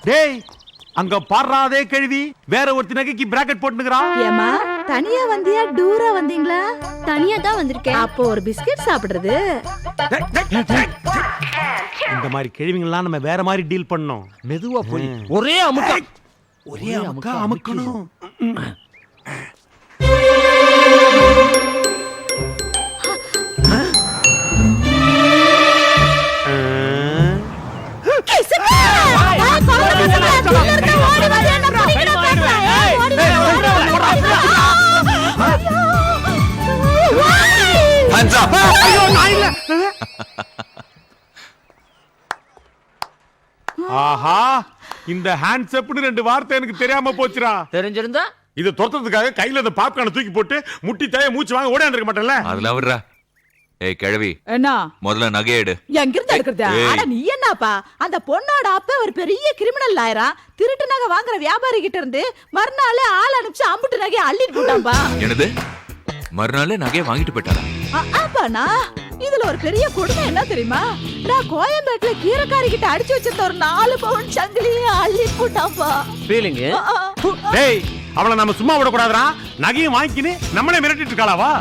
டேய் அங்க பாடுறாதே கேள்வி வேற ஒருத்தி நகைக்கு பிராக்கெட் போட்டுக்கிறான். ஏமா தனியா வந்தியா டூரா வந்தீங்களா? தனியா தான் வந்திருக்கேன். அப்போ ஒரு பிஸ்கட் சாப்பிடுறது. இந்த மாதிரி கேள்விங்கெல்லாம் நம்ம வேற மாதிரி டீல் பண்ணோம். மெதுவா போய் ஒரே அமுக்கா ஒரே அமுக்கா அமுக்கணும். ஆஹா இந்த ஹேண்ட்ஸ் அப்னு ரெண்டு வார்த்தை எனக்கு தெரியாம போச்சுடா. தெரிஞ்சிருந்தா இது துரத்துறதுக்காக கையில இந்த பாப்கார்னை தூக்கி போட்டு முட்டி தாய மூச்சு வாங்க ஓடான்னு இருக்க மாட்டேன்ல. அதெல்லாம் விடுறா. ஏய் கிழவி, என்ன முதல்ல நகை எடு. எங்கிருந்து எடுக்கிறதா? அட நீ என்னப்பா, அந்த பொண்ணோட அப்பா ஒரு பெரிய கிரிமினல் லாயரா, திருட்டு நகை வாங்குற வியாபாரி கிட்ட இருந்து மறுநாள் ஆள் அனுப்பிச்சு அம்புட்டு நகையை அள்ளிட்டு போட்டான்பா. என்னது? மறுநாளே நகையை வாங்கிட்டு போயிட்டாரா? ஆப்பாண்ணா, இதுல ஒரு பெரிய கொடுமை என்ன தெரியுமா? நான் கோயம்பேட்டுல கீரைக்காரி கிட்ட அடிச்சு வச்சிருந்த ஒரு 4 பவுன் சங்கிலியை அள்ளிட்டு போட்டான்பா. ஃபீலிங். டேய் அவளை நம்ம சும்மா விடக்கூடாதுடா. நகையும் வாங்கிக்கின்னு நம்மளே மிரட்டிட்டு இருக்காளாவா?